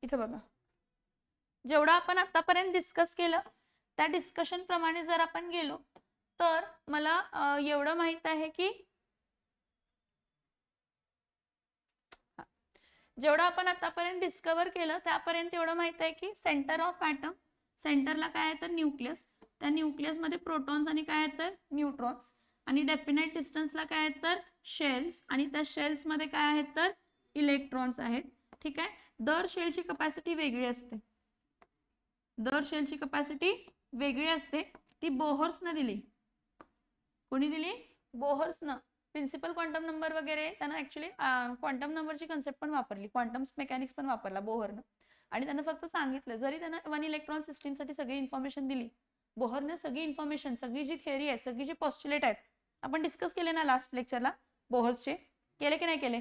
इथे बघा, जेवढं आपण आतापर्यंत डिस्कस केलं त्या डिस्कशन प्रमाणे जर आपण गेलो तर मला एवढं माहित आहे की जेवढं आपण आतापर्यंत डिस्कवर केलं त्यापर्यंत एवढं माहित आहे की सेंटर ऑफ ॲटम, सेंटरला काय आहे तर न्यूक्लियस, त्या न्यूक्लियस मध्ये प्रोटॉन्स आणि काय आहे तर न्यूट्रॉन्स, आणि डेफिनेट डिस्टन्सला काय आहेत तर शेल्स, आणि त्या शेल्स मध्ये काय आहेत तर इलेक्ट्रॉन्स आहेत. ठीक आहे. दर शेलची कपॅसिटी वेगळी असते, दर शेलची कपॅसिटी वेगळी असते. ती बोहर्सनं दिली. कोणी दिली? बोहर्सनं. प्रिन्सिपल क्वांटम नंबर वगैरे त्यांना ऍक्च्युली क्वांटम नंबरची कन्सेप्ट पण वापरली, क्वांटम मेकॅनिक्स पण वापरला बोहरनं, आणि त्यांना फक्त सांगितलं, जरी त्यांना 1 इलेक्ट्रॉन सिस्टीमसाठी सगळी इन्फॉर्मेशन दिली, बोहरने सगळी इन्फॉर्मेशन, सगळी जी थिअरी आहे, सगळी जी पॉस्ट्युलेट आहेत, आपण डिस्कस केले ना लास्ट लेक्चरला बोहर्सचे, केले की नाही केले?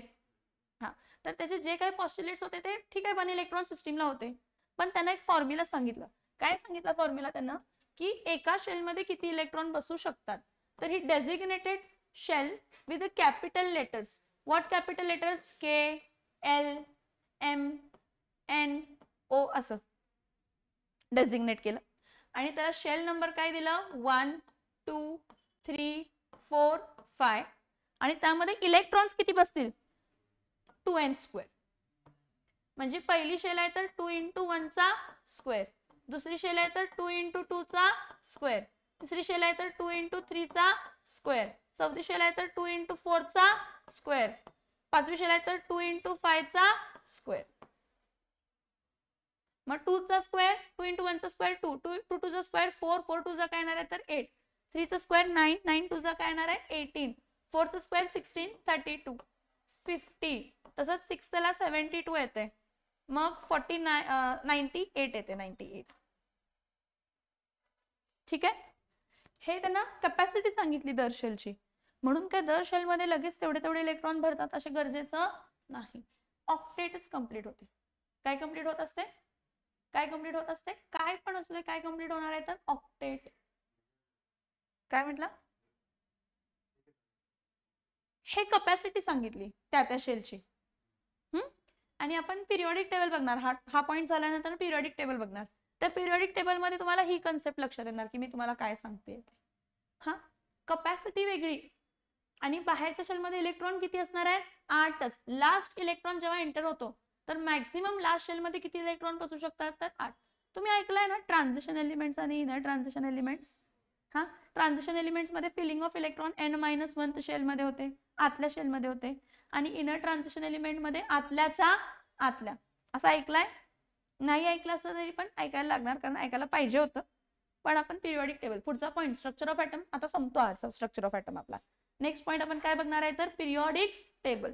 हा, तर त्याचे जे काही पॉस्ट्युलेट्स होते ते ठीक आहे 1 इलेक्ट्रॉन सिस्टीमला होते, पण त्यांना एक फॉर्म्युला सांगितलं. काय सांगितलं फॉर्म्युला त्यांना? की एका शेलमध्ये किती इलेक्ट्रॉन बसू शकतात. तर ही designated shell with the capital letters. What capital letters? K, L, M, N, O असं डेझिग्नेट केलं, आणि त्याला शेल नंबर काय दिला? 1, 2, 3, 4, 5, आणि त्यामध्ये इलेक्ट्रॉन्स किती बसतील? 2n². म्हणजे पहिली शेल आहे तर 2 × 1 चा स्क्वेअर, दुसरी शेल आहे तर 2 × 2 चा स्क्वेअर, तिसरी शेल आहे तर 2 × 3 चा स्क्वेअर, चौथी शेल आहे तर 2 × 4 चा स्क्वेअर, पाचवी शेल आहे तर 2 × 5 चा स्क्वेअर. मग 2 चा स्क्वेअर, 2 × 1 चा स्क्वेअर 2, 2 × 2 चा स्क्वेअर 4, 4 2 चा काय येणार आहे तर 8, 3 चा स्क्वेअर 9, 9 2 चा काय येणार आहे 18, 4 चा स्क्वेअर 16, 32, 50, तसंच 6 त्याला 72 येते, मग 98 येते, 98. ठीक आहे. हे त्यांना कॅपॅसिटी सांगितली दर शेलची, म्हणून काय दर शेलमध्ये लगेच तेवढे इलेक्ट्रॉन भरतात असे गरजेचं नाही. ऑक्टेटच कंप्लीट होते. काय कंप्लीट होत असते? काय कंप्लीट होत असते? काय पण असू दे, काय कंप्लीट होणार आहे तर ऑक्टेट. काय म्हटलं? हे कपॅसिटी सांगितली त्या शेलची. आणि आपण पिरियॉडिक टेबल बघणार, हा पॉइंट झाल्यानंतर पिरियॉडिक टेबल बघणार. त्या पिरियॉडिक टेबल मध्ये तुम्हाला ही कन्सेप्ट लक्षात येणार की मी तुम्हाला काय सांगते. हा, कपॅसिटी वेगळी, आणि बाहेरच्या शेलमध्ये इलेक्ट्रॉन किती असणार आहे? 8च. लास्ट इलेक्ट्रॉन जेव्हा एंटर होतो तर मॅक्सिमम लास्ट शेलमध्ये किती इलेक्ट्रॉन बसू शकतात तर 8. तुम्ही ऐकलंय ना ट्रान्झिशन एलिमेंट्स आणि इनर ट्रान्झिशन एलिमेंट्स? हा, ट्रान्झिशन एलिमेंट्स मध्ये फिलिंग ऑफ इलेक्ट्रॉन n-1 शेलमध्ये होते, आतल्या शेलमध्ये होते, आणि इनर ट्रान्झिशन एलिमेंट मध्ये आतल्याच्या आतल्या. असं ऐकलंय? नाही ऐकलं असं तरी पण ऐकायला लागणार, कारण ऐकायला पाहिजे होतं. पण आपण पिरियॉडिक टेबल, पुढचा पॉईंट स्ट्रक्चर ऑफ ॲटम आता संपतो आज स्ट्रक्चर ऑफ ॲटम आपला. नेक्स्ट पॉईंट आपण काय बघणार आहे तर पिरियॉडिक टेबल.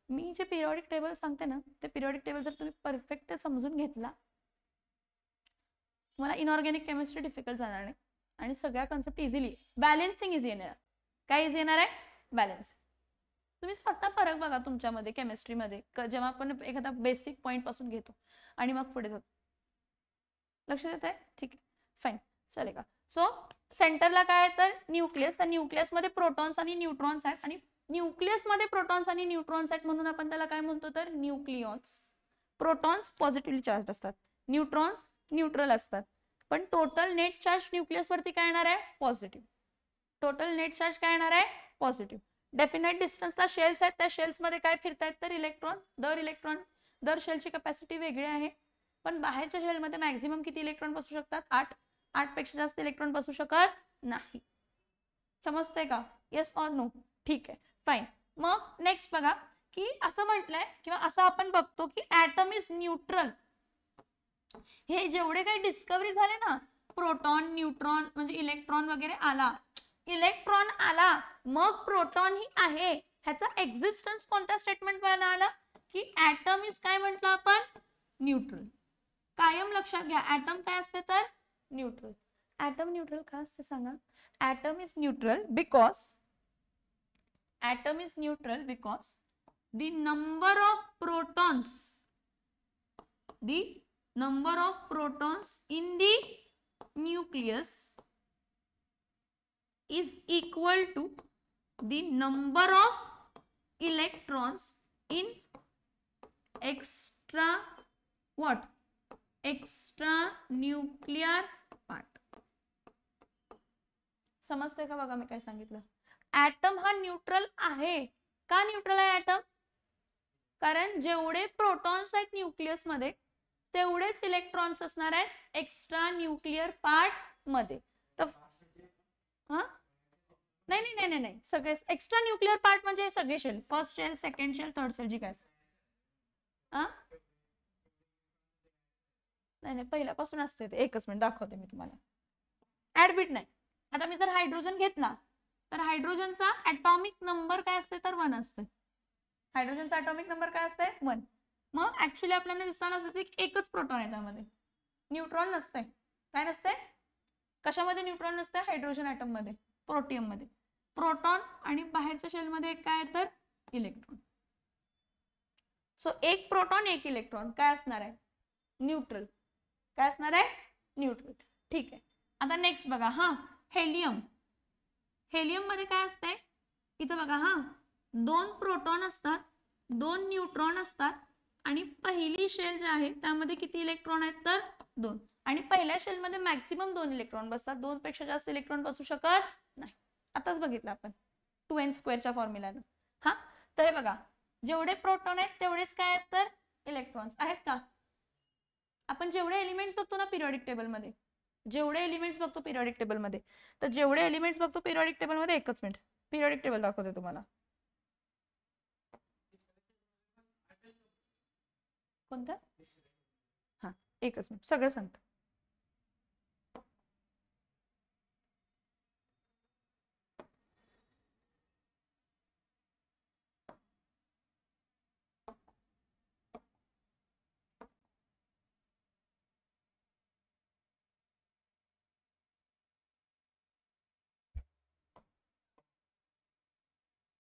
मी जे पिरियॉडिक टेबल सांगते ना, ते पिरियॉडिक टेबल जर तुम्ही परफेक्ट समजून घेतला, तुम्हाला इनऑर्गॅनिक केमिस्ट्री डिफिकल्ट जाणार नाही, आणि सगळ्या कन्सेप्ट इझिली, बॅलेन्सिंग इझी येणार. काय इझी येणार आहे? बॅलन्स. तुम्ही स्वतः फरक बघा तुमच्यामध्ये केमिस्ट्रीमध्ये, जेव्हा आपण एखादा बेसिक पॉईंट पासून घेतो आणि मग पुढे जातो. लक्षात येत आहे? ठीक आहे, फाईन, चलेगा. सो सेंटरला काय आहे तर न्यूक्लियस, त्या न्यूक्लियस मध्ये प्रोटॉन्स आणि न्यूट्रॉन्स आहेत, आणि न्यूक्लियस मध्ये प्रोटॉन्स आणि न्यूट्रॉन्स आहेत म्हणून आपण त्याला काय म्हणतो तर न्यूक्लियॉन्स. प्रोटॉन्स पॉझिटिव्हली चार्ज असतात, न्यूट्रॉन्स न्यूट्रल असतात, पण टोटल नेट चार्ज न्यूक्लियस वरती काय येणार आहे? पॉझिटिव्ह. टोटल नेट चार्ज काय येणार आहे? पॉझिटिव्ह. डेफिनेट डिस्टन्सला शेल्स आहेत, त्या शेल्स मध्ये काय फिरतायत तर इलेक्ट्रॉन. दर शेलची कपॅसिटी वेगळी आहे, पण बाहेरच्या शेलमध्ये मॅक्झिमम किती इलेक्ट्रॉन बसू शकतात? 8. 8 पेक्षा जास्त इलेक्ट्रॉन बसू शकत नाही. समजते का? Yes or no? ठीक आहे, फाईन. मग नेक्स्ट बघा की असं म्हटलंय किंवा असं आपण बघतो की ॲटम इज न्यूट्रल. हे जेवढे काही डिस्कवरी झाले ना, प्रोटॉन, न्यूट्रॉन म्हणजे इलेक्ट्रॉन वगैरे आला, इलेक्ट्रॉन आला मग प्रोटॉन ही आहे, ह्याचा एक्झिस्टन्स कोणत्या स्टेटमेंट मध्ये आला की ॲटम इज काय म्हटलं आपण? न्यूट्रल. कायम लक्षात घ्या, ॲटम काय असते तर न्यूट्रल. ॲटम न्यूट्रल का असते सांगा? Atom is neutral because the number of protons in the nucleus is equal to the number of electrons in extra what extra nuclear part. समजते का बघा मी काय सांगितलं. ऍटम हा न्यूट्रल आहे. का न्यूट्रल आहे ऍटम? कारण जेवढे प्रोटॉन्स आहेत न्यूक्लियस मध्ये तेवढेच इलेक्ट्रॉन्स असणार आहेत एक्स्ट्रा न्यूक्लियर पार्ट मध्ये. तर हा नाही नाही नाही नाही सगळे एक्स्ट्रा न्यूक्लियर पार्ट म्हणजे सगळे shell, first shell, second shell, third shell, जी काय नाही नाही पहिल्यापासून असते ते. एकच मिनिट दाखवते मी तुम्हाला. ऍडबिट नाही. आता मी जर हायड्रोजन घेतला तर हायड्रोजनचा ऍटॉमिक नंबर काय असते तर 1 असते. हायड्रोजनचा ऍटॉमिक नंबर काय असते 1. मग ऍक्च्युली आपल्याला दिसताना असते की एकच प्रोटॉन आहे त्यामध्ये, न्यूट्रॉन नसते. काय नसते? कशामध्ये न्यूट्रॉन नसते? हायड्रोजन ऍटम मध्ये, प्रोटियम मध्ये. प्रोटॉन आणि बाहेरच्या शेल मध्ये एक काय तर इलेक्ट्रॉन. सो एक प्रोटॉन एक इलेक्ट्रॉन काय असणार आहे? न्यूट्रल. काय असणार आहे? न्यूट्रल. ठीक आहे. आता नेक्स्ट बघा हा हेलियम. हेलियम मध्ये काय असते इथं बघा हा 2 प्रोटॉन असतात, 2 न्यूट्रॉन असतात आणि पहिली शेल जी आहे त्यामध्ये किती इलेक्ट्रॉन आहेत तर 2. आणि पहिल्या शेल मध्ये मॅक्सिमम 2 इलेक्ट्रॉन बसतात, 2 पेक्षा जास्त इलेक्ट्रॉन बसू शकत नाही. आताच बघितलं आपण 2n² च्या फॉर्म्युलानं. हा तर हे बघा जेवढे प्रोटॉन आहेत तेवढेच काय आहेत तर इलेक्ट्रॉन्स आहेत का? आपण जेवढे एलिमेंट्स बघतो ना पिरियडिक टेबल मध्ये, जेवढे एलिमेंट्स बघतो पिरियडिक टेबल मध्ये, तर जेवढे एलिमेंट्स बघतो पिरियडिक टेबल मध्ये, एकच मिनिट पिरियडिक टेबल दाखवते तुम्हाला. कोणतं? हा एकच मिनिट सगळं सांगतो.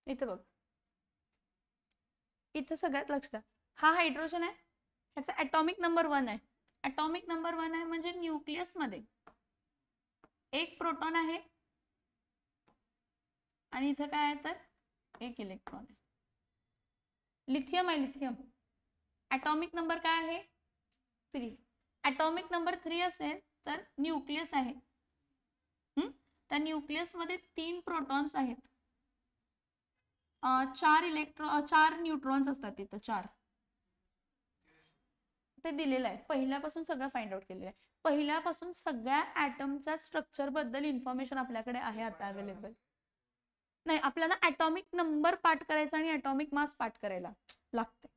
इथं बघ, इथं सगळ्यात लक्ष द्या. हा हायड्रोजन आहे, ह्याचा ऍटॉमिक नंबर 1 आहे. ऍटॉमिक नंबर 1 आहे म्हणजे न्यूक्लियस मध्ये एक प्रोटॉन आहे आणि इथं काय आहे तर एक इलेक्ट्रॉन आहे. लिथियम आहे, लिथियम. ऍटॉमिक नंबर काय आहे 3. ऍटॉमिक नंबर 3 असेल तर न्यूक्लियस आहे. त्या न्यूक्लियस मध्ये 3 प्रोटॉन्स आहेत, 4 न्यूट्रॉन्स असतात तिथं 4. ते दिलेलं आहे पहिल्यापासून, सगळं फाइंड आउट केलेलं आहे. पहिल्यापासून सगळ्या ऍटमच्या स्ट्रक्चर बद्दल इन्फॉर्मेशन आपल्याकडे आहे आता अवेलेबल. नाही आपल्याला ऍटॉमिक नंबर पाठ करायचा आणि ऍटॉमिक मास पाठ करायला लागते.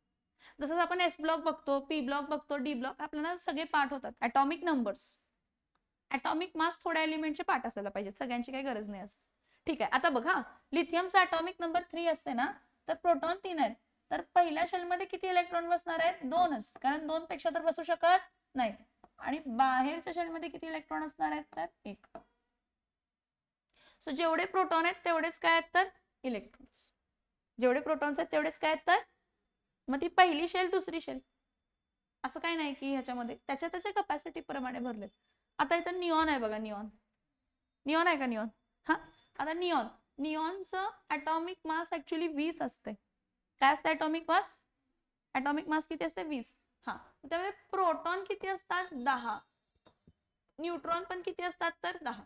जसं आपण एस ब्लॉक बघतो, पी ब्लॉक बघतो, डी ब्लॉक, आपल्याला सगळे पाठ होतात. ऍटॉमिक नंबर्स, ऍटॉमिक मास थोड्या एलिमेंटचे पाठ असायला पाहिजेत, सगळ्यांची काही गरज नाही असं. ठीक आहे. आता बघा लिथियमचा ऍटॉमिक नंबर 3 असते ना, तर प्रोटॉन 3 आहेत. तर पहिल्या शेल मध्ये किती इलेक्ट्रॉन बसणार आहेत? 2च, कारण 2 पेक्षा तर बसू शकत नाही. आणि बाहेरच्या शेल मध्ये किती इलेक्ट्रॉन असणार आहेत तर 1. सो जेवढे प्रोटॉन आहेत तेवढेच काय आहेत तर इलेक्ट्रॉन्स. जेवढे प्रोटॉन्स आहेत तेवढेच काय आहेत तर, मग ती पहिली शेल दुसरी शेल असं काही नाही की ह्याच्यामध्ये त्याच्या त्याच्या कपॅसिटी प्रमाणे भरले. आता इथं निऑन आहे बघा, निऑन. निऑन आहे का निऑन? हा आता निऑन, निऑनचं ऍटॉमिक मास ऍक्च्युली 20 असते. काय असतं ऍटॉमिक मास? ऍटॉमिक मास किती असते? 20. हा त्यामुळे प्रोटॉन किती असतात? 10. न्यूट्रॉन पण किती असतात तर 10.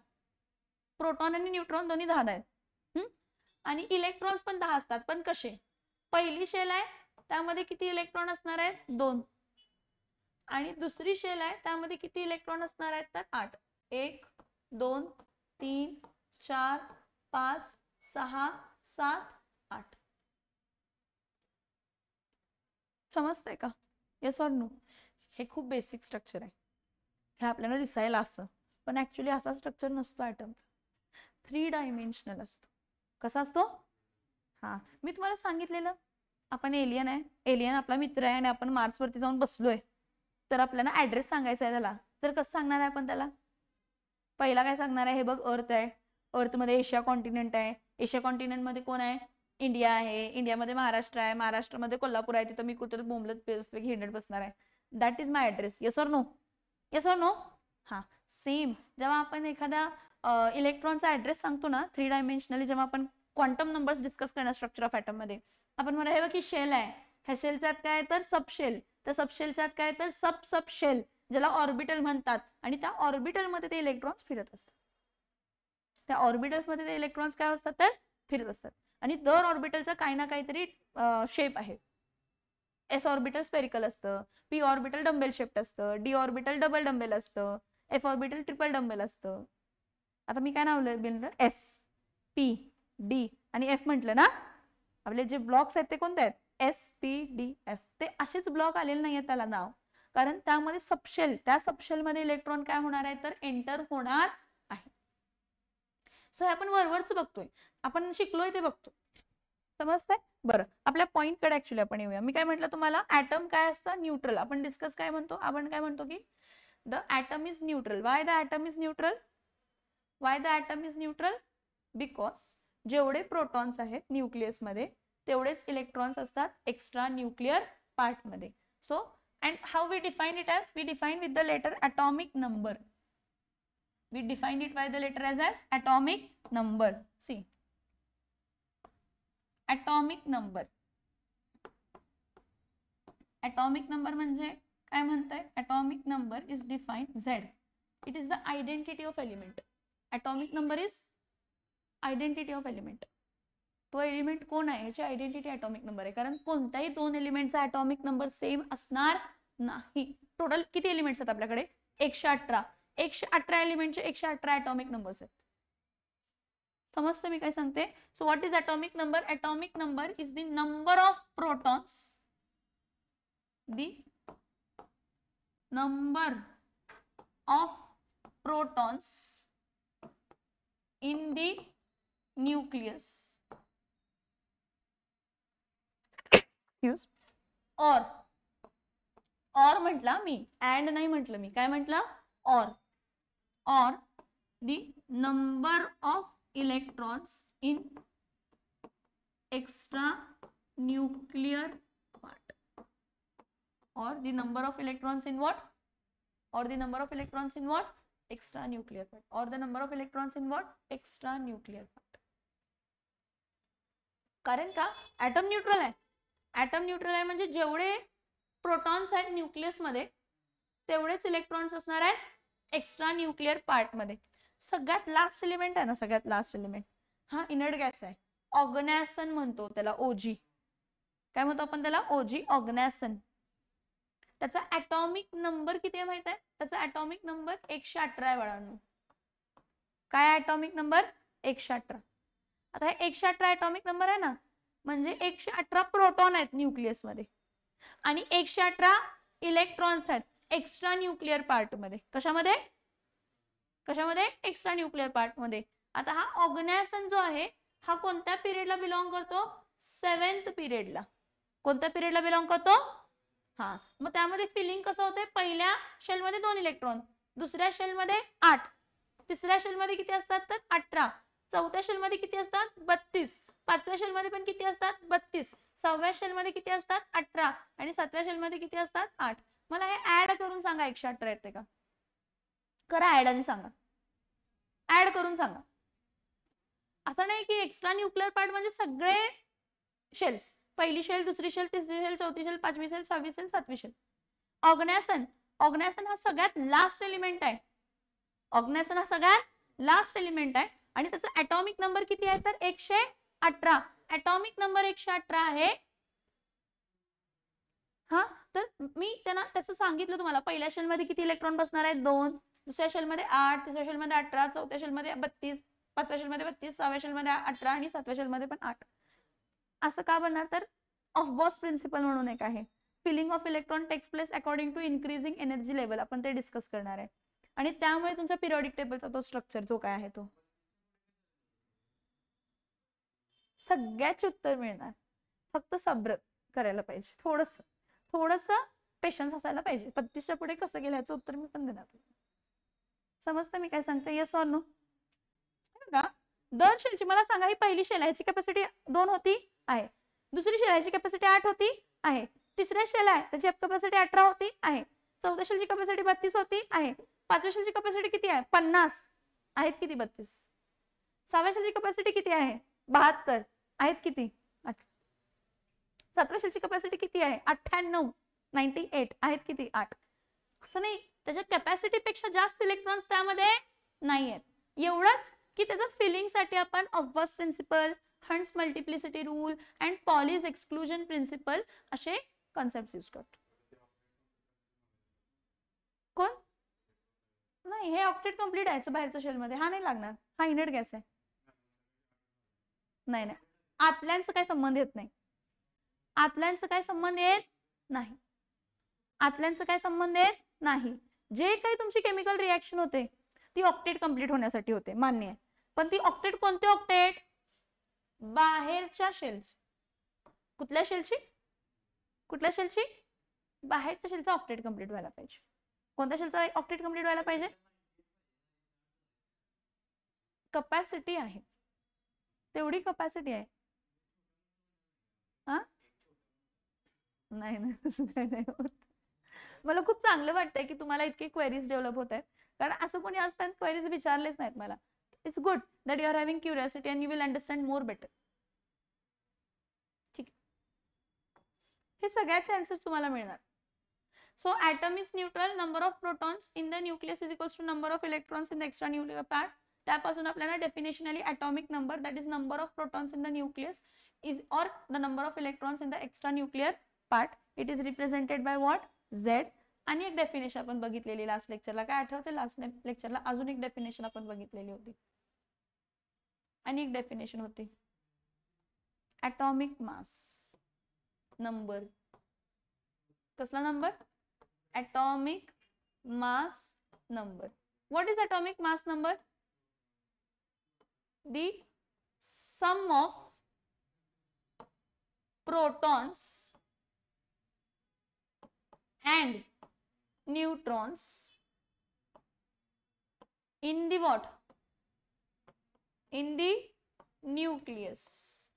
प्रोटॉन आणि न्यूट्रॉन दोन्ही 10 आहेत. आणि इलेक्ट्रॉन्स पण 10 असतात. पण कसे? पहिली शेल आहे त्यामध्ये किती इलेक्ट्रॉन असणार आहेत? 2. आणि दुसरी शेल आहे त्यामध्ये किती इलेक्ट्रॉन असणार आहेत तर 8. 1 2 3 4 5 6 7 8. समजतंय का? Yes or no? हे खूप बेसिक स्ट्रक्चर आहे. हे आपल्याला दिसायला असं, पण ऍक्च्युली असा स्ट्रक्चर नसतो ऍटमचा. 3 डायमेन्शनल असतो. कसा असतो? हा मी तुम्हाला सांगितलेलं आपण एलियन आहे, एलियन आपला मित्र आहे आणि आपण मार्स वरती जाऊन बसलोय, तर आपल्याला ऍड्रेस सांगायचा आहे त्याला. तर कसं सांगणार आहे आपण त्याला? पहिला काय सांगणार आहे? हे बघ अर्थ आहे, अर्थ मध्ये एशिया कॉन्टिनेंट आहे, एशिया कॉन्टिनेंट मध्ये कोण आहे? इंडिया आहे, इंडियामध्ये महाराष्ट्र आहे, महाराष्ट्रामध्ये कोल्हापूर आहे, तिथं मी कुठे बोंबलत हिंडत बसणार आहे. That is my address. Yes or no? Yes or no? हा सेम जेव्हा आपण एखाद्या इलेक्ट्रॉनचा ऍड्रेस सांगतो ना 3 डायमेन्शनली, जेव्हा आपण क्वांटम नंबर्स डिस्कस करणार स्ट्रक्चर ऑफ ऍटम मध्ये, आपण म्हणा हे बघ की शेल आहे, ह्या शेलच्यात काय तर सब शेल, त्या सबशेलच्या काय तर सबशेल ज्याला ऑर्बिटल म्हणतात, आणि त्या ऑर्बिटल मध्ये ते इलेक्ट्रॉन्स फिरत असतात. त्या ऑर्बिटल्स मध्ये ते इलेक्ट्रॉन्स काय असतात तर फिरत असतात. आणि दर ऑर्बिटलचा काही ना काहीतरी शेप आहे. एस ऑर्बिटल स्पेरिकल असतं, पी ऑर्बिटल डंबेल शेप्ड असतं, डी ऑर्बिटल डबल डंबेल असतं, एफ ऑर्बिटल ट्रिपल डंबेल असतं. आता मी काय नाव लिहिलं, एस पी डी आणि एफ म्हटलं ना. आपले जे ब्लॉक्स आहेत ते कोणते आहेत, एस पी डी एफ. ते असेच ब्लॉक आलेले नाहीये त्याला नाव, कारण त्यामध्ये सबशेल, त्या सबशेल मध्ये इलेक्ट्रॉन काय होणार आहे तर एंटर होणार आहे. सो हे आपण वरवरच बघतोय, आपण शिकलोय ते बघतोय. समजतंय? बरं, आपल्या पॉइंट कडे ऍक्च्युली आपण येऊया. मी काय म्हटलं तुम्हाला, ऍटम काय असतं न्यूट्रल. आपण डिस्कस काय म्हणतो, आपण काय म्हणतो की the atom is neutral. Why the atom is neutral? Why the atom is neutral? Because जेवढे प्रोटॉन्स आहेत न्यूक्लियस मध्ये तेवढेच इलेक्ट्रॉन्स असतात एक्स्ट्रा न्यूक्लियर पार्ट मध्ये. So and how we define it as? We define with the letter atomic number. We define it by the letter as atomic number. See, atomic number. Atomic number म्हणजे काय म्हणताय? Atomic number is defined Z. It is the identity of element. Atomic number is identity of element. तो element कोण आहे याची identity atomic number आहे. कारण कोणत्याही दोन एलिमेंटचा ॲटॉमिक नंबर सेम असणार नाही. टोटल किती एलिमेंट्स आहेत आपल्याकडे? 118. 118 एलिमेंटचे 118 ॲटॉमिक नंबर्स आहेत. समजतं मी काय सांगते? So what is atomic number? Atomic number is the number of protons, the number of protons in the nucleus और म्हटला मी, अँड नाही म्हटलं मी, काय म्हटलं? Or the number of electrons in extra nuclear part. Or the number of electrons in what? Or the number of electrons in what? Extra nuclear part. Or the number of electrons in what? Extra nuclear part. कारण का atom neutral आहे. Atom neutral आहे म्हणजे जेवढे protons आहेत nucleus मध्ये तेवढेच electrons असणार आहेत एक्स्ट्रा न्यूक्लियर पार्ट मध्ये. सगळ्यात लास्ट एलिमेंट आहे ना, सगळ्यात लास्ट एलिमेंट हा इनर्ट गॅस आहे. ऑर्गनॅसन म्हणतो त्याला, ओजी. काय म्हणतो आपण त्याला? ओजी, ऑर्गनॅसन. त्याचा ॲटॉमिक नंबर किती आहे माहित आहे? त्याचा ॲटॉमिक नंबर 118 आहे बाळांनो. काय ॲटॉमिक नंबर? 118. आता हे 118 ॲटॉमिक नंबर आहे ना, म्हणजे 118 प्रोटॉन आहेत न्यूक्लियस मध्ये आणि 118 इलेक्ट्रॉन्स आहेत एक्स्ट्रा न्यूक्लियर पार्ट मध्ये. कशामध्ये? कशामध्ये? एक्स्ट्रा न्यूक्लियर पार्ट मध्ये. आता हा ऑर्गनॅसन जो आहे हा कोणत्या पिरियडला बिलॉंग करतो? 7th पिरियडला. कोणत्या पिरियडला बिलॉंग करतो? हा, मग त्यामध्ये फिलिंग कसं होते? पहिल्या शेल मध्ये 2 इलेक्ट्रॉन, दुसऱ्या शेल मध्ये 8, तिसऱ्या शेल मध्ये किती असतात तर 18, चौथ्या शेल मध्ये किती असतात? 32, पाचव्या शेल मध्ये पण किती असतात? 32, सहाव्या शेल मध्ये किती असतात? 18 आणि सातव्या शेल मध्ये किती असतात? 8. मला हे ऍड करून सांगा 118 येते का? करा ऍड आणि सांगा. ऍड करून सांगा. असं नाही की एक्स्ट्रा न्यूक्लियर पार्ट म्हणजे सगळे शेल्स, पहिली शेल, दुसरी शेल, तिसरी शेल, चौथी शेल, पाचवी शेल, सहावी शेल, सातवी शेल. ऑर्गनॅसन, ऑर्गनॅसन हा सगळ्यात लास्ट एलिमेंट आहे. ऑर्गनॅसन हा सगळ्यात लास्ट एलिमेंट आहे आणि त्याचा ॲटॉमिक नंबर किती आहे तर 118. ॲटॉमिक नंबर 118 आहे. हा, तर मी त्यांना त्याचं सांगितलं तुम्हाला. पहिल्या शेल मध्ये किती इलेक्ट्रॉन बसणार आहेत? 2, दुसऱ्या शेल मध्ये 8, तिसऱ्या शेल मध्ये 18, चौथ्या शेल मध्ये 32, पाचव्या शेल मध्ये 32, सहाव्या शेल मध्ये 18 आणि सातव्या शेल मध्ये पण 8. असं का बनणार तर ऑफ-बॉस प्रिन्सिपल म्हणून एक आहे. Filling of electron takes place according to increasing energy level. आपण ते डिस्कस करणार आहे आणि त्यामुळे तुमच्या पिरियडिक टेबलचा तो स्ट्रक्चर जो काय आहे तो सगळ्याचे उत्तर मिळणार. फक्त सब्र करायला पाहिजे, थोडस पेशन्स असायला पाहिजे. 32च्या पुढे कसं गेलं याचं उत्तर मी पण देणार. समजतं मी काय सांगते? Yes or no? का दर शेलची मला सांगा, ही पहिली शेल आहे, ह्याची कॅपॅसिटी 2 होती आहे, दुसरी शेल ह्याची कॅपॅसिटी 8 होती आहे, तिसऱ्या शेल आहे त्याची कॅपॅसिटी 18 होती आहे, चौथ्या शेलची कॅपॅसिटी 32 होती आहे, पाचव्या शेलची कॅपॅसिटी किती आहे? 50 आहेत. किती? 32. सहाव्या शेलची कॅपॅसिटी किती आहे? 72 आहेत. किती? 8. सातव्या शेलची कॅपॅसिटी किती आहे? 98. 98 आहेत किती 8. असं नाही, त्याच्या कॅपॅसिटी पेक्षा जास्त इलेक्ट्रॉन्स त्यामध्ये नाही आहेत. एवढंच की त्याचं फिलिंगसाठी आपण Aufbau's principle, Hund's multiplicity rule and Pauli's exclusion principle असे कॉन्सेप्ट यूज करतो. कोण नाही, हे ऑक्टेट कम्प्लीट आहे बाहेरच्या शेलमध्ये, हा नाही लागणार, हा इनेट गॅस आहे. नाही नाही, आतल्यांचं काय संबंध येत नाही, आतल्यांचं काय संबंध येत नाही, आतल्यांचं काय संबंध येत नाही. जे काही तुमची केमिकल रिएक्शन होते ती ऑक्टेट कंप्लीट होण्यासाठी होते, मान्य आहे. पण ती ऑक्टेट कोणते ऑक्टेट? बाहेरच्या शेल्स. कुठल्या शेलची? कुठल्या शेलची? बाहेरच्या शेलचा ऑक्टेट कंप्लीट व्हायला पाहिजे. कोणत्या शेलचा ऑक्टेट कंप्लीट व्हायला पाहिजे? कपॅसिटी आहे तेवढी, कपॅसिटी आहे. हा नाही नाही, तसं काही नाही होत. मला खूप चांगलं वाटतंय की तुम्हाला इतके क्वेरीज डेव्हलप होत आहेत, कारण असं कोणी आजपर्यंत क्वेरीज विचारलेच नाहीत मला. It's good that you are having curiosity and you will understand more better. ठीक आहे, हे सगळ्याचे आन्सर्स तुम्हाला मिळणार. So atom is neutral, number of protons in the nucleus is equals to number of electrons in the extra nuclear part. त्यापासून आपल्याला definition आली atomic number, that is number of protons in the nucleus is or the number of electrons in the extra nuclear part. It is represented by what? Z. आणि एक definition आपण बघितलेली last लेक्चरला, काय आठवते? Last लेक्चरला अजून एक definition आपण बघितलेली होती, आणि एक डेफिनेशन होती ॲटॉमिक मास नंबर. कसला number? atomic mass number. What is atomic mass number? The sum of protons and neutrons in the what? In the nucleus.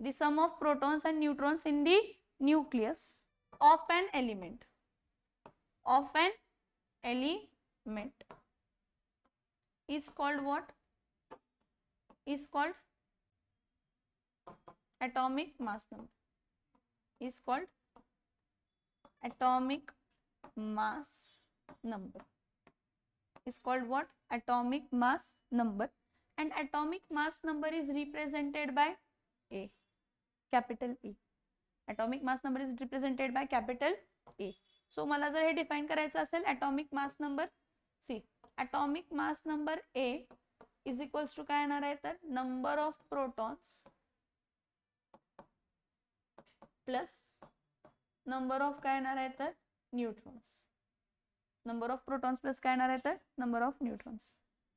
The sum of protons and neutrons in the nucleus of an element. Of an element is called what? Is called atomic mass number. Is called atomic mass number. Is called what? Atomic mass number. And atomic mass number is represented by A, capital E. Atomic mass number is represented by capital A. So मला जर हे define करायचं असेल atomic mass number, सी atomic mass number A is equals to काय येणार आहे तर number of protons plus number of काय येणार आहे तर neutrons. number of protons plus काय येणार आहे तर number of neutrons.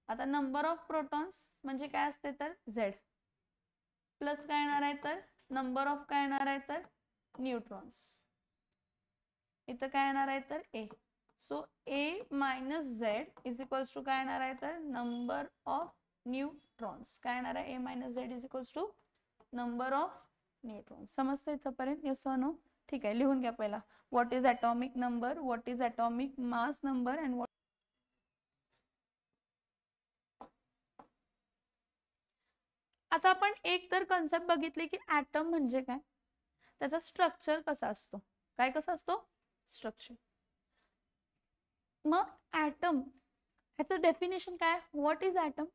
आता number of protons म्हणजे काय असते तर Z प्लस काय येणार आहे तर number of काय येणार आहे तर neutrons. इथं काय येणार आहे तर A. So A minus Z is equals to काय येणार आहे तर नंबर ऑफ न्यूट्रॉन्स. काय येणार आहे? A minus Z is equals to number of neutrons. समजतं इथंपर्यंत? येस और नो? ठीक आहे, लिहून घ्या पहिला. What is atomic number, what is atomic mass number and what. आता आपण एक तर कन्सेप्ट बघितली की ॲटम म्हणजे काय, त्याचा स्ट्रक्चर कसा असतो. काय कसा असतो? स्ट्रक्चर. मग ॲटम ह्याचं डेफिनेशन काय? What is atom?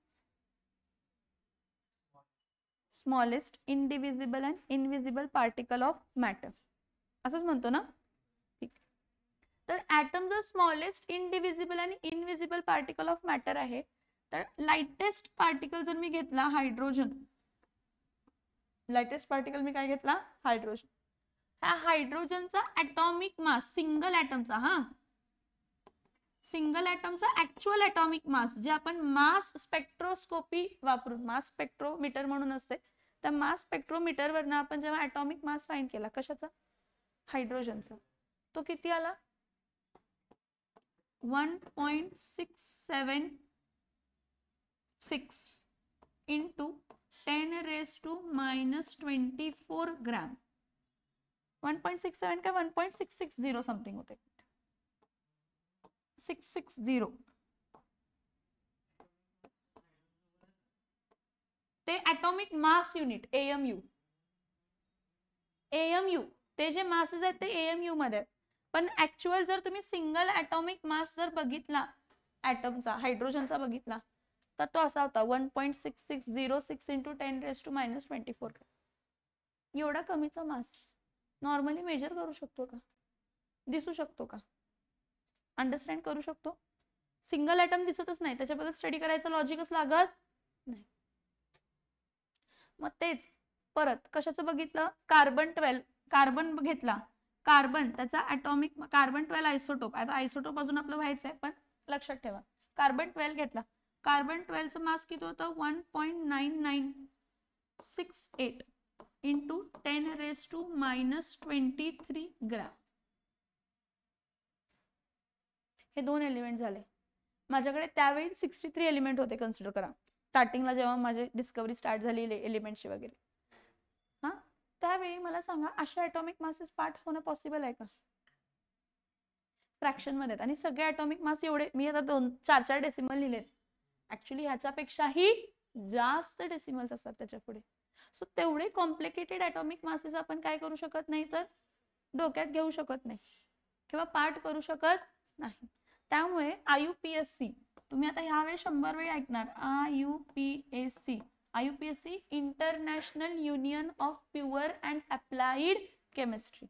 Smallest indivisible and invisible particle of matter, असंच म्हणतो ना. ठीक. तर ॲटम जर स्मॉलेस्ट इनडिव्हिजिबल आणि इनविजिबल पार्टिकल ऑफ मॅटर आहे, तर लाइटेस्ट पार्टिकल जर मी घेतला हायड्रोजन, लाइटेस्ट पार्टिकल मी काय घेतला? हायड्रोजन. ह्या हायड्रोजनचा ॲटॉमिक मास, सिंगल ॲटमचा, हा सिंगल ॲटमचा ऍक्च्युअल ॲटॉमिक मास जे आपण मास स्पेक्ट्रोस्कोपी वापरून, मास स्पेक्ट्रोमीटर म्हणून असते, त्या मास स्पेक्ट्रोमीटर वरनं आपण जेव्हा ॲटॉमिक मास फाइंड केला, कशाचा? हायड्रोजनचा, तो किती आला? 1.676 into 10 raised to -24 ग्रॅम. 1.67 का 1.660 समथिंग होते, 660. ते atomic mass unit AMU. AMU ते जे मासेस आहेत ते AMU मध्ये आहेत, पण ऍक्च्युअल जर तुम्ही सिंगल ॲटॉमिक मास जर बघितला ॲटमचा, हायड्रोजनचा बघितला, तर तो असा होता 1.6606 इंटू 10⁻⁻24. एवढा कमीचा मास नॉर्मली मेजर करू शकतो का? दिसू शकतो का? अंडरस्टँड करू शकतो? सिंगल ॲटम दिसतच नाही, त्याच्याबद्दल स्टडी करायचं लॉजिकच लागत नाही. मग तेच परत कशाचं बघितलं, कार्बन 12, कार्बन घेतला, कार्बन त्याचा ॲटॉमिक कार्बन 12 आयसोटोप, आता आयसोटोप अजून आपलं व्हायचंय पण लक्षात ठेवा, कार्बन 12 घेतला, कार्बन 12चं मास किती होतं 1.9968 इंटू 10⁻⁻23 ग्रॅम. हे 2 एलिमेंट झाले. माझ्याकडे त्यावेळी 63 एलिमेंट होते, कन्सिडर करा स्टार्टिंगला जेव्हा माझी डिस्कवरी स्टार्ट झाली एलिमेंटची वगैरे. हा, त्यावेळी मला सांगा अशा ॲटॉमिक मासेस पार्ट होणं पॉसिबल आहे का? फ्रॅक्शन मध्ये. आणि सगळे ॲटॉमिक मास एवढे, मी आता 4-4 डेसिमल लिहिलेत, ऍक्च्युली ह्याच्यापेक्षाही जास्त डेसिमल्स असतात त्याच्या पुढे. सो तेवढे कॉम्प्लिकेटेड ॲटॉमिक मासेस आपण काय करू शकत नाही, तर डोक्यात घेऊ शकत नाही किंवा पार्ट करू शकत नाही. त्यामुळे IUPAC तुम्ही आता ह्यावेळी 100 वेळी ऐकणार, IUPAC International Union of Pure and Applied Chemistry,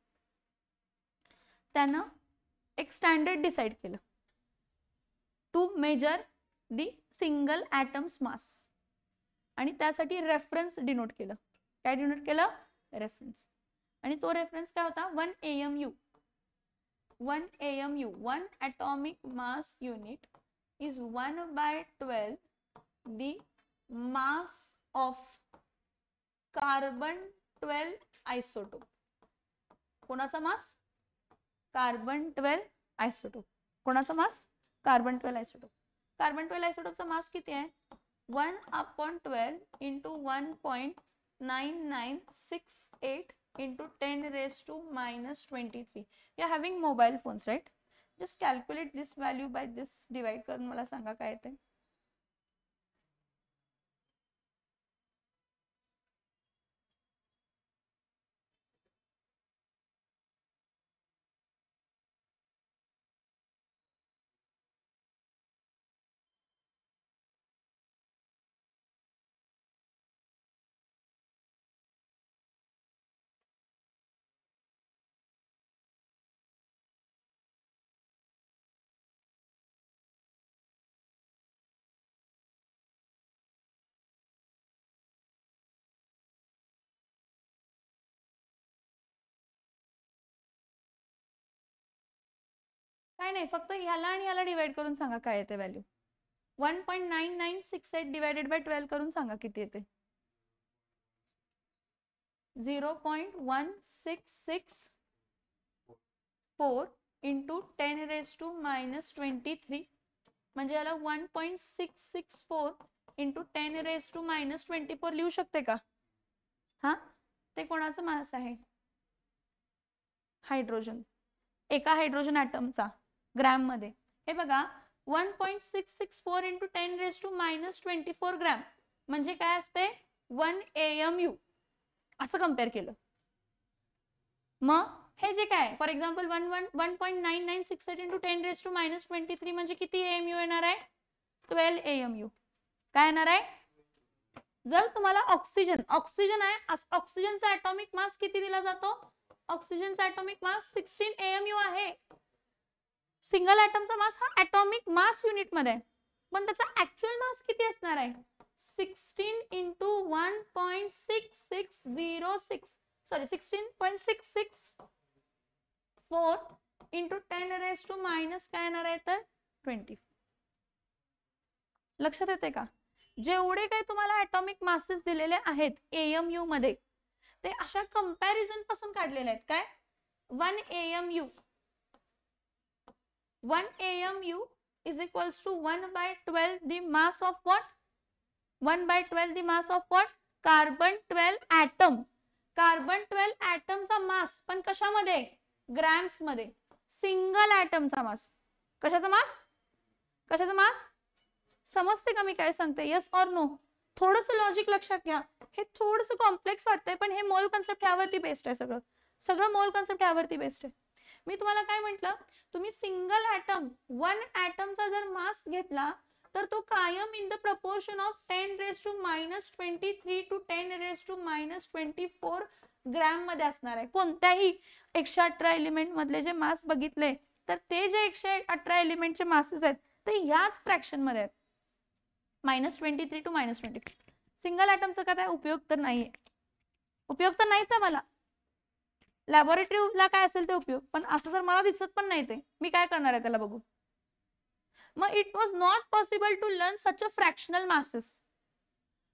त्यानं एक स्टँडर्ड डिसाइड केलं to measure the single atom's mass, आणि त्यासाठी रेफरन्स डिनोट केलं. काय डिनोट केलं? रेफरन्स. आणि तो रेफरन्स काय होता? 1 AMU. 1 AMU, 1 atomic mass unit is 1/12 the mass of carbon 12 isotope. कोणाचा मास? Carbon 12 isotope. कोणाचा मास? Carbon 12 isotope. कार्बन 12 आयसोटोपचा मास किती आहे? 1/12 into 1.9968 into 10⁻⁻23. You are having mobile phones, right? Just calculate this value by this, divide करून मला सांगा काय येते. काय नाही, फक्त ह्याला आणि ह्याला डिवाइड करून सांगा काय येते व्हॅल्यू. 1.9968 डिवाइडेड बाय 12 करून सांगा किती येते. 0.1664 इंटू 10⁻⁻23, म्हणजे याला 1.664 इंटू 10⁻⁻24 लिहू शकते का? हा, ते कोणाचं मास आहे? हायड्रोजन. एका हायड्रोजन ॲटमचा ग्रॅम मध्ये. हे बघा 1.664 इंटू 10⁻⁻24 ग्रॅम म्हणजे काय असते? 1 AMU. असं कम्पेअर केलं. मग हे जे काय फॉर एक्झाम्पल 1.9968 इंटू 10⁻⁻23 म्हणजे किती AMU येणार आहे? 12 AMU. काय येणार आहे? जर तुम्हाला ऑक्सिजन आहे, ऑक्सिजनचा ॲटॉमिक मास किती दिला जातो? ऑक्सिजनचा ॲटॉमिक मास 16 AMU आहे. सिंगल ॲटमचा मास हा ॲटॉमिक मास युनिट मध्ये आहे, पण त्याचा ऍक्च्युअल मास किती असणार आहे? 16 इंटू 1.6606, सॉरी 16.664 इंटू 10⁻⁻ काय येणार आहे तर 24. लक्षात येते का? जेवढे काही तुम्हाला ॲटॉमिक मासेस दिलेले आहेत AMU मध्ये, ते अशा कंपॅरिझन पासून काढलेले आहेत. काय? 1 AMU is equals to 1/12 the mass of what? 1/12 the mass of what? Carbon 12 atom. Carbon 12 ॲटमचा मास पण कशामध्ये? ग्रॅम्स मध्ये. सिंगल ॲटमचा मास. कशाचा मास? कशाचा मास? समजते का मी काय सांगते? Yes or no? थोडंसं लॉजिक लक्षात घ्या. हे थोडंसं कॉम्प्लेक्स वाटतंय, पण हे मोल कन्सेप्ट ह्यावरती बेस्ड आहे सगळं. सगळं मोल कॉन्सेप्ट यावरती बेस्ड आहे. मी तुम्हाला काय म्हटलं, तुम्ही सिंगल ॲटम, वन ॲटमचा जर मास घेतला तर तो कायम in the proportion of 10⁻⁻23 to 10⁻⁻24 gram मध्ये असणार आहे. कोणत्याही 118 एलिमेंट मधले जे मास बघितले तर ते जे 118 एलिमेंटचे मासेस आहेत ते ह्याच फ्रॅक्शन मध्ये आहेत, -23 टू -24. सिंगल ॲटमचा काय उपयोग तर नाहीये, उपयोग तर नाहीच आहे मला. लॅबोरेटरीला काय असेल ते उपयोग, पण असं जर मला दिसत पण नाही ते मी काय करणार आहे त्याला बघू. मग it was not possible to learn such a fractional masses,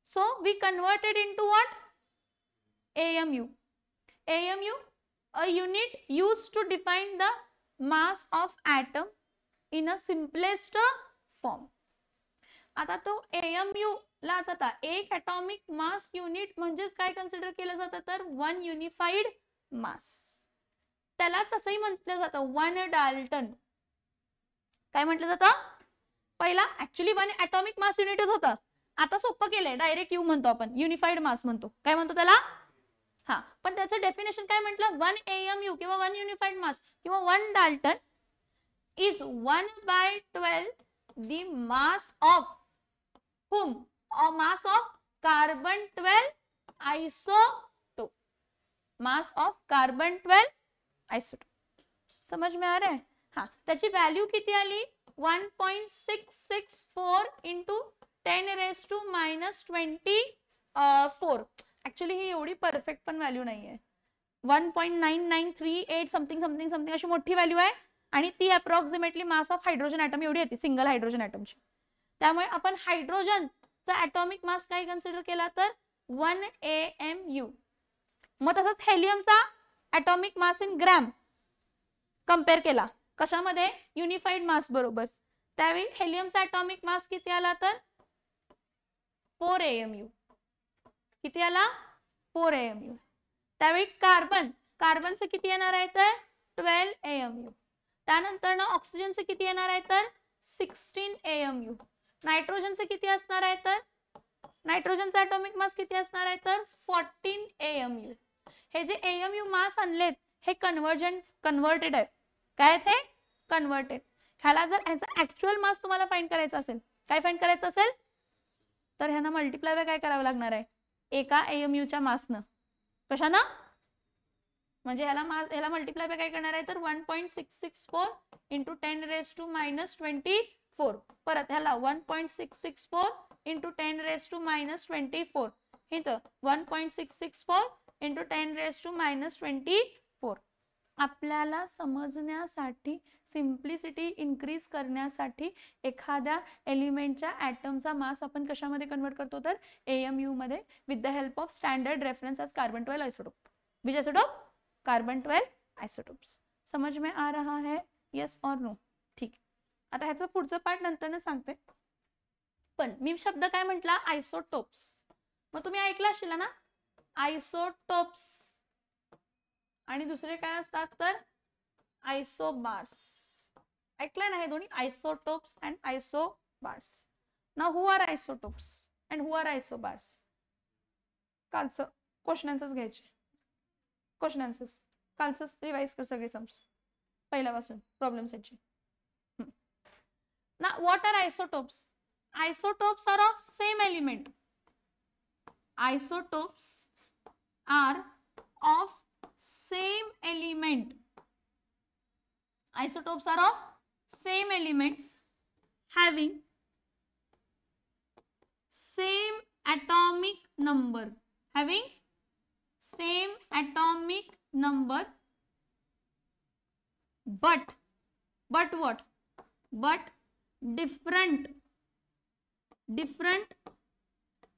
so we converted into what, AMU. AMU, a unit used to define the mass of atom in a simplest form. आता तो AMU ला जाता एक atomic mass unit म्हणजेच काय consider केलं जातं तर 1 युनिफाईड मास. त्यालाच असंही म्हटलं जातं 1 डाल्टन. काय म्हटलं जातं, पहिला ऍक्च्युली 1 ॲटॉमिक मास युनिटच होता, आता सोपं केलंय, डायरेक्ट यू म्हणतो आपण, युनिफाईड मास म्हणतो. काय म्हणतो त्याला, हा, पण त्याचं डेफिनेशन काय म्हटलं, 1 AMU किंवा 1 युनिफाईड मास किंवा 1 Dalton is 1/12 the mass of whom, or mass of carbon 12 isotope, mass of carbon 12 isotope. समझ में आ रहा है, हाँ. त्याची व्हॅल्यू किती आली, 1.664 इंटू 10⁻⁻24. ऍक्च्युली ही एवढी परफेक्ट पण व्हॅल्यू नाहीये, 1.9938 समथिंग समथिंग समथिंग अशी मोठी व्हॅल्यू आहे आणि ती approximately mass of hydrogen atom एवढी येते, सिंगल हायड्रोजन ॲटमची. त्यामुळे आपण हायड्रोजनचा ॲटॉमिक मास काय कन्सिडर केला तर 1 AMU. मग तसंच हेलियमचा atomic mass in gram compare केला कशामध्ये, युनिफाईड मास बरोबर. त्यावेळी हेलियमचा ॲटॉमिक मास किती आला तर 4 AMU. किती आला, 4 AMU. त्यावेळी कार्बनचं किती येणार आहे तर 12 AMU. त्यानंतर ना ऑक्सिजनचं किती येणार आहे तर 16 AMU. नायट्रोजनचं किती असणार आहे तर, नायट्रोजनचा ॲटॉमिक मास किती असणार आहे तर 14 AMU. हे जे AMU मास आणलेत हे कन्वर्टेड आहे. काय ते कन्वर्टेड. ह्याला जर ह्याचा ऍक्च्युअल मास तुम्हाला फाइंड करायचा असेल, काय फाइंड करायचं असेल तर ह्यांना मल्टिप्लाय काय करावं लागणार आहे, एका AMUच्या मासनं. कशानं, म्हणजे ह्याला मल्टिप्लाय काय करणार आहे तर 1.664 इंटू 10⁻⁻24. परत ह्याला 1.664 इंटू 10⁻⁻24. इथं 1.664 इंटू 10⁻⁻24. आपल्याला समजण्यासाठी, सिम्प्लिसिटी इन्क्रीज करण्यासाठी एखाद्या एलिमेंटच्या ॲटमचा मास आपण कशामध्ये कन्वर्ट करतो तर AMU मध्ये, with the help of standard reference as carbon 12 isotope. Which isotope, carbon 12 isotopes. समझ में आ रहा है, यस और नो. ठीक. आता ह्याचं पुढचं पार्ट नंतरनं सांगते, पण मी शब्द काय म्हटला, आइसोटोप्स. मग तुम्ही ऐकलं असेल ना, आइसोटोप्स आणि दुसरे काय असतात तर आइसोबार्स. ऐकलंय ना हे दोन्ही, isotopes and isobars. Now who are isotopes and who are isobars. कालचं क्वेश्चन आन्सर्स घ्यायचे, क्वेश्चन आन्सर्स कालचं रिवाइज कर सगळे सम्स पहिल्यापासून प्रॉब्लेम सेटचे. ना what are isotopes. Isotopes are of same element. Isotopes are of same element. Isotopes are of same elements having same atomic number, having same atomic number, but what, but different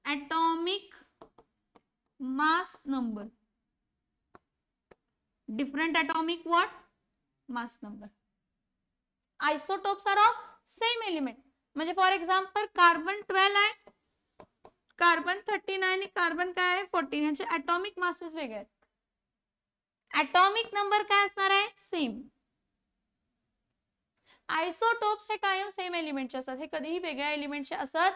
atomic mass number. Different atomic what, mass number. Isotopes are of same element. म्हणजे for example carbon 12 आहे, carbon 39 आणि carbon काय आहे 14. यांचे atomic masses वेगळे आहेत, atomic number काय असणार आहे सेम. आयसोटोप्स हे कायम सेम एलिमेंटचे असतात, हे कधीही वेगळ्या एलिमेंटचे असत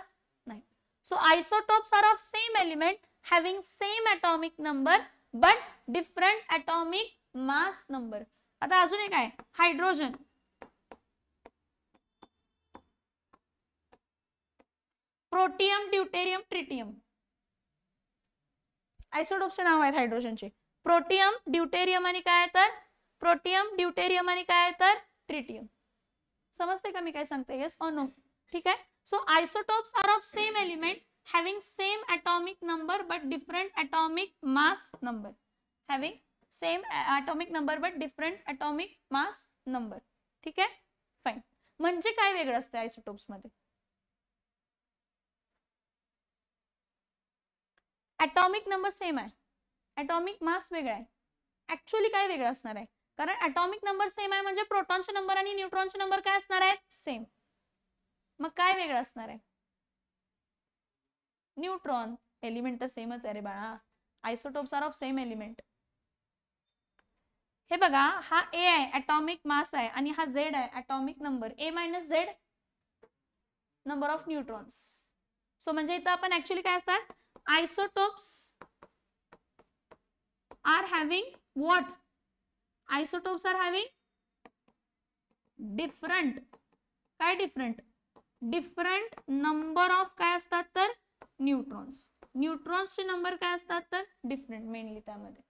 नाही. So isotopes are of same element having same atomic number but different atomic mass number. आता अजून एक आहे हायड्रोजन. Protium, deuterium, tritium. आयसोटोपचे नाव आहेत हायड्रोजनचे. प्रोटियम, ड्यूटेरियम आणि काय तर प्रोटियम, ड्यूटेरियम आणि काय तर ट्रिटियम. समजते का मी काय सांगते? येस और नो? ठीक आहे. So isotopes are of same element having same atomic number but different atomic mass number. Having same atomic number but different atomic mass number. ठीक आहे, फाइन. म्हणजे काय वेगळं असतं आयसोटोप्स मध्ये? atomic number सेम आहे, atomic mass वेगळा आहे. ऍक्च्युअली काय वेगळं असणार आहे? कारण atomic number सेम आहे म्हणजे प्रोटॉनचे नंबर आणि न्यूट्रॉनचे नंबर काय असणार आहेत? सेम. मग काय वेगळं असणार आहे? न्यूट्रॉन. एलिमेंट तर सेमच आहे रे बाळा. Isotopes are of same element. हे बघा, हा ए आहे ॲटॉमिक मास आहे आणि हा झेड आहे atomic number. A minus Z number of neutrons. So म्हणजे इथं आपण ऍक्च्युअली काय असतात? Isotopes are having what? Isotopes are having different. काय डिफरंट? डिफरंट नंबर ऑफ काय असतात तर न्यूट्रॉन्स. न्यूट्रॉन्सचे नंबर काय असतात तर डिफरंट. मेनली त्यामध्ये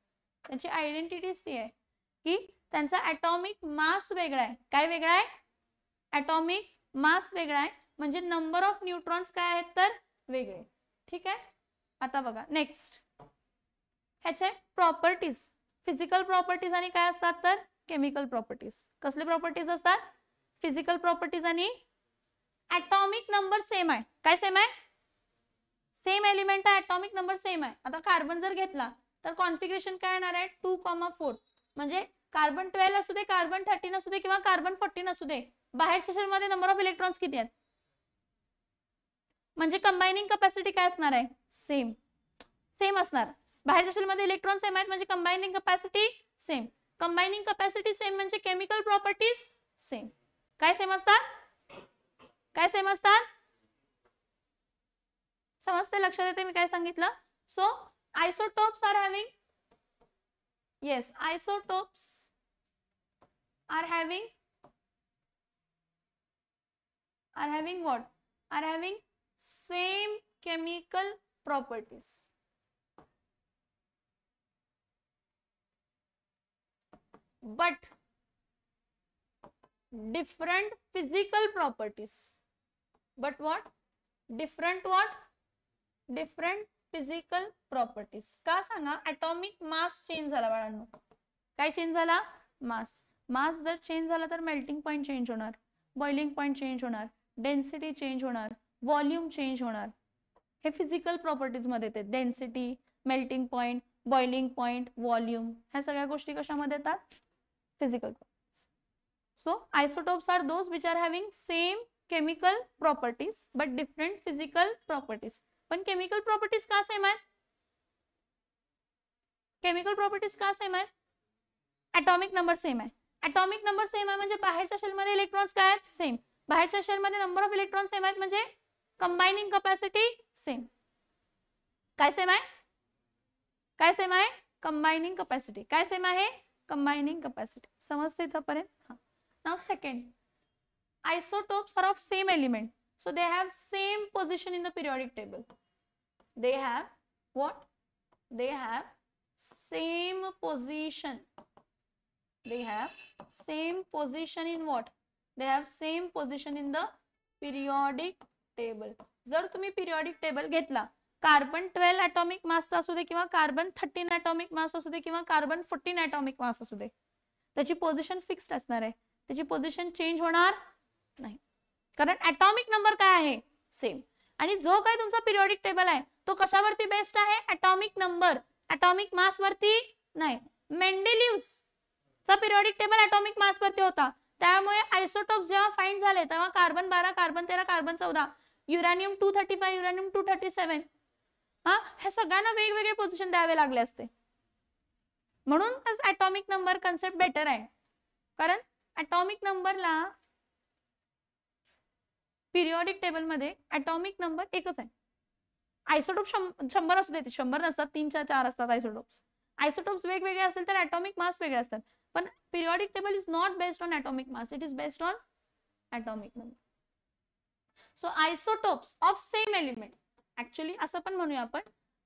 त्यांची आयडेंटिटीज ती आहे की त्यांचा ॲटॉमिक मास वेगळा आहे. काय वेगळा आहे? ॲटॉमिक मास वेगळा आहे म्हणजे नंबर ऑफ न्यूट्रॉन्स काय आहेत तर वेगळे. ठीक आहे. आता बघा नेक्स्ट, ह्याचे प्रॉपर्टीज, फिजिकल प्रॉपर्टीज आणि काय असतात तर केमिकल प्रॉपर्टीज. कसले प्रॉपर्टीज असतात? फिजिकल प्रॉपर्टीज आणि ॲटॉमिक नंबर सेम आहे. काय सेम आहे? सेम एलिमेंट आहे, ॲटॉमिक नंबर सेम आहे. आता कार्बन जर घेतला तर कॉन्फिगरेशन काय येणार आहे? 2,4. म्हणजे कार्बन 12 असू दे, कार्बन 13 असू दे किंवा कार्बन 14 असू दे, बाहेरच्या शेलमध्ये नंबर ऑफ इलेक्ट्रॉन्स किती आहेत? म्हणजे कंबायनिंग कपॅसिटी काय असणार आहे? सेम. सेम असणार. बाहेरच्या शेलमध्ये इलेक्ट्रॉन सेम आहेत म्हणजे कंबायनिंग कपॅसिटी सेम. कंबायनिंग कपॅसिटी सेम म्हणजे केमिकल प्रॉपर्टीज सेम. काय सेम असतात? काय सेम असतात? समजते? लक्षात येते मी काय सांगितलं? So isotopes are having, yes, isotopes are having what? Are having same chemical properties. But different physical properties. But what? Different what? Different physical properties. का सांगा? ॲटॉमिक मास चेंज झाला बाळांनो. काय चेंज झाला? मास. मास जर चेंज झाला तर मेल्टिंग पॉइंट चेंज होणार, बॉइलिंग पॉइंट चेंज होणार, डेन्सिटी चेंज होणार, व्हॉल्यूम चेंज होणार. हे फिजिकल प्रॉपर्टीज मध्ये येते. Density, melting point, boiling point, volume, ह्या सगळ्या गोष्टी कशामध्ये येतात? Physical properties. So isotopes are those which are having same chemical properties but different physical properties. पण केमिकल प्रॉपर्टीज का सेम आहेत? केमिकल प्रॉपर्टीज का सेम आहेत? ॲटॉमिक नंबर सेम आहे. ॲटॉमिक नंबर सेम आहे म्हणजे बाहेरच्या शेलमध्ये इलेक्ट्रॉन्स काय आहेत? सेम. बाहेरच्या शेलमध्ये नंबर ऑफ इलेक्ट्रॉन सेम आहेत म्हणजे कंबायनिंग कपॅसिटी सेम. काय सेम आहे? काय सेम आहे? कंबायनिंग कपॅसिटी. काय सेम आहे? कंबायनिंग कपॅसिटी. समजते इथपर्यंत? हां. Now second, isotopes are of same element, so they have same position in the periodic table. They have what? They have same position. They have same position in what? They have same position in the periodic table. जर तुम्ही periodic table घेतला, carbon 12 atomic mass असू दे किंवा carbon 13 atomic mass असू दे किंवा carbon 14 atomic mass असू दे, त्याची position fixed असणार आहे. त्याची पोझिशन चेंज होणार नाही कारण ॲटॉमिक नंबर काय आहे? सेम. आणि जो काय तुमचा पिरियॉडिक टेबल आहे तो कशावरती बेस्ड आहे? ॲटॉमिक नंबर, ॲटॉमिक मास वरती नाही. मेंडेलिव्स चा पिरियॉडिक टेबल ॲटॉमिक मास वरती होता. त्यामुळे आयसोटोप्स जेव्हा फाइंड झाले तेव्हा carbon 12, carbon 13, carbon 14, uranium 235, uranium 237, हे सगळ्यांना वेगवेगळे पोझिशन द्यावे लागले असते. म्हणून ॲटॉमिक नंबर कन्सेप्ट बेटर आहे कारण ॲटॉमिक नंबरला पिरियॉडिक टेबल मध्ये ॲटॉमिक नंबर एकच आहे. आयसोटोप 100 असू दे, 100 नसतात, 3, 4 असतात आयसोटोप्स. आयसोटोप्स वेगवेगळे असेल तर ॲटॉमिक मास वेगळे असतात, पण periodic table is not based on atomic mass, it is based on atomic number. So isotopes of same element, actually असं पण म्हणूया आपण,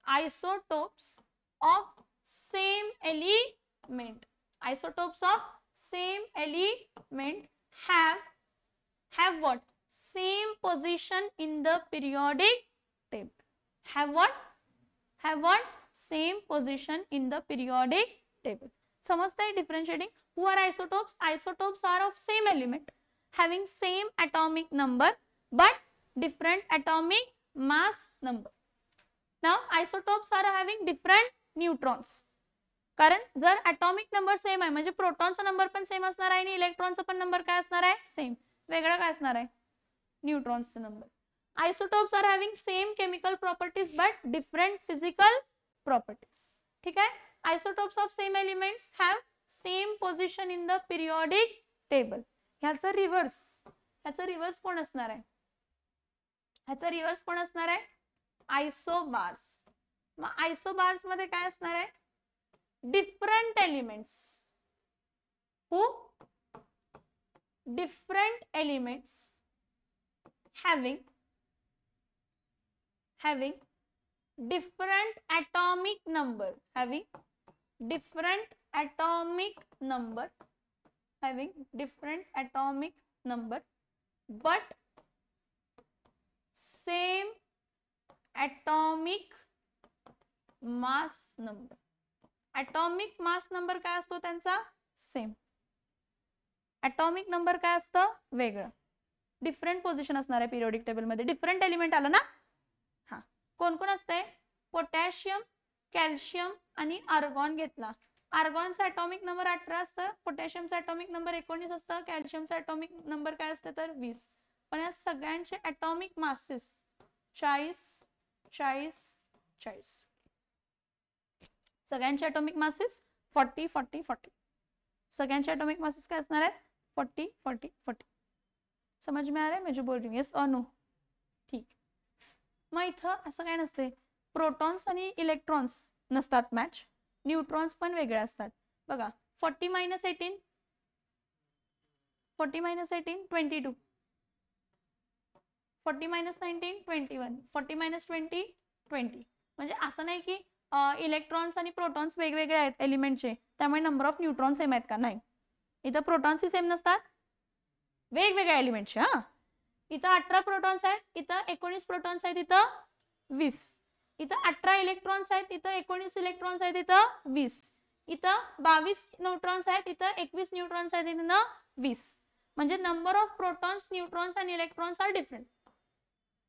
isotopes of same element, isotopes of same element have what? Same position in the periodic table. Have what? Same position in the periodic table. समजता है differentiating? Who are isotopes? Isotopes are of same element having same atomic number but different atomic mass number. Now isotopes are having different neutrons. कारण जर atomic number same आहे म्हणजे प्रोटॉनचा number पण same असणार आहे आणि इलेक्ट्रॉनचा पण नंबर काय असणार आहे? सेम. वेगळा काय असणार आहे? न्यूट्रॉन्सचा number. Isotopes are having same chemical properties but different physical properties. ठीक आहे. Isotopes of same elements have same position in the periodic table. ह्याचं रिव्हर्स कोण असणार आहे? ह्याचं रिव्हर्स कोण असणार आहे? आयसोबार्स. मग आयसोबार्स मध्ये काय असणार आहे? Different elements. Who? different elements having different atomic number, having different atomic number but same atomic mass number. atomic mass number काय असतो त्यांचा? सेम. ॲटॉमिक नंबर काय असतं? वेगळं. डिफरंट पोझिशन असणार आहे पिरियॉडिक टेबल मध्ये. डिफरंट एलिमेंट आलं ना. हा, कोण कोण असतंय? पोटॅशियम, कॅल्शियम आणि आर्गॉन घेतला. आर्गॉनचा ॲटॉमिक नंबर 18 असतं, पोटॅशियमचा ॲटॉमिक नंबर 19 असतं, कॅल्शियमचा ॲटॉमिक नंबर काय असतं तर 20. पण या सगळ्यांचे ॲटॉमिक मासेस 40 40 40. सगळ्यांचे ॲटॉमिक मासेस 40 40 40. सगळ्यांचे ॲटॉमिक मासेस काय असणार आहेत? 40 40 40. समझ में आ रहा है मैं जो बोल रही हूँ? यस और नो? ठीक. मग इथं असं काय नसते, प्रोटॉन्स आणि इलेक्ट्रॉन्स नसतात मॅच, न्यूट्रॉन्स पण वेगळे असतात. बघा 40 - 18 40 - 18 22, 40 - 19 21, 40 - 20 20. म्हणजे असं नाही की इलेक्ट्रॉन्स आणि प्रोटॉन्स वेगवेगळे आहेत एलिमेंटचे त्यामुळे नंबर ऑफ न्यूट्रॉन सेम आहेत का? नाही. इथं प्रोटॉन्स सेम नसतात, वेगवेगळ्या एलिमेंटचे. हा, इथं 18 प्रोटॉन्स आहेत, इथं 19 प्रोटॉन्स आहेत, इथं 20. इथं 18 इलेक्ट्रॉन्स आहेत, इथं 19 इलेक्ट्रॉन्स आहेत, इथं 20. इथं 22 न्यूट्रॉन्स आहेत, इथं 21 न्यूट्रॉन्स आहेत, इथं 20. म्हणजे नंबर ऑफ प्रोटॉन्स, न्यूट्रॉन्स आणि electrons are different.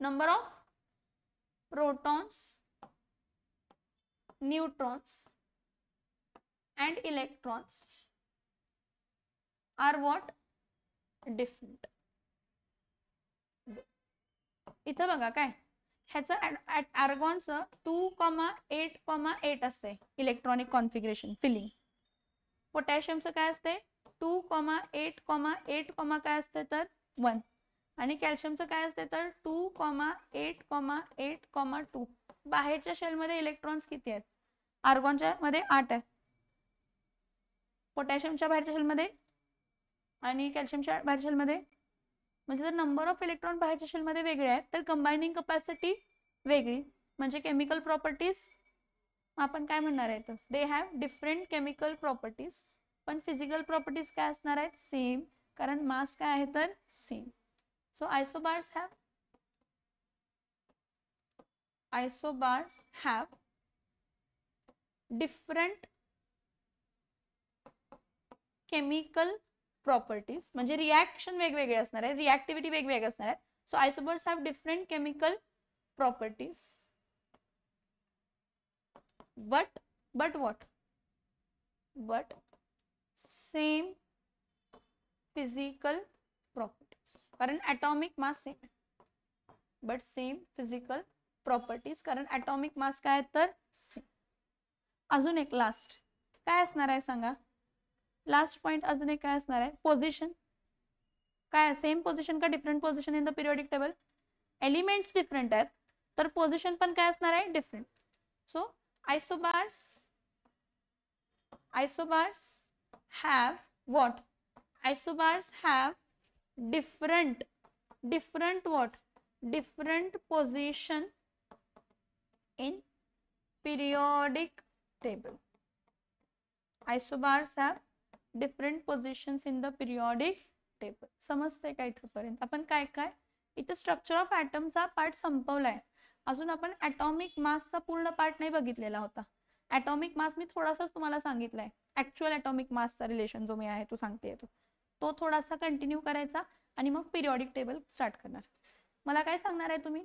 Number of protons, neutrons and electrons are what? Different. इथं बघा काय, ह्याचं आर्गॉनचं 2,8,8 असते इलेक्ट्रॉनिक कॉन्फिगरेशन फिलिंग. पोटॅशियमचं काय असते? 2,8,8 काय असते तर 1. आणि कॅल्शियमचं काय असते तर 2,8,8,2. बाहेरच्या शेलमध्ये इलेक्ट्रॉन्स किती आहेत? आर्गॉनच्या मध्ये 8 आहे, पोटॅशियमच्या बाहेरच्या शेलमध्ये आणि कॅल्शियमच्या बाहेरच्या शेलमध्ये. म्हणजे जर नंबर ऑफ इलेक्ट्रॉन बाहेरच्या शेलमध्ये वेगळे आहेत तर कंबायनिंग कपॅसिटी वेगळी, म्हणजे केमिकल प्रॉपर्टीज आपण काय म्हणणार आहे तर they have different chemical properties, पण फिजिकल प्रॉपर्टीज काय असणार आहेत? सेम, कारण मास काय आहे तर same. So isobars have different chemical properties, म्हणजे रिॲक्शन वेगवेगळे असणार आहे, रिॲक्टिव्हिटी वेगवेगळे असणार आहे. So isobars have different chemical properties but what? But same physical properties, कारण atomic mass same, but same physical properties, कारण atomic mass काय तर same. अजून एक लास्ट काय असणार आहे सांगा? लास्ट पॉइंट अजून एक काय असणार आहे? पोझिशन. काय सेम पोझिशन का different position in the periodic table? Elements different आहेत तर पोझिशन पण काय असणार आहे? Different. So isobars Isobars have what? Isobars have different what? Different position in periodic table. Isobars have different positions in the periodic table. समजते का इथपर्यंत? आपण काय काय इथे स्ट्रक्चर ऑफ ॲटमचा पार्ट संपवलाय. अजून आपण ॲटॉमिक मासचा पूर्ण पार्ट नाही बघितलेला होता. ॲटॉमिक मास मी थोडासाच तुम्हाला सांगितलाय. ऍक्च्युअल ॲटॉमिक मासचा रिलेशन जो मी आहे तो सांगते, तो थोडासा कंटिन्यू करायचा आणि मग पिरियॉडिक टेबल स्टार्ट करणार. मला काय सांगणार आहे तुम्ही?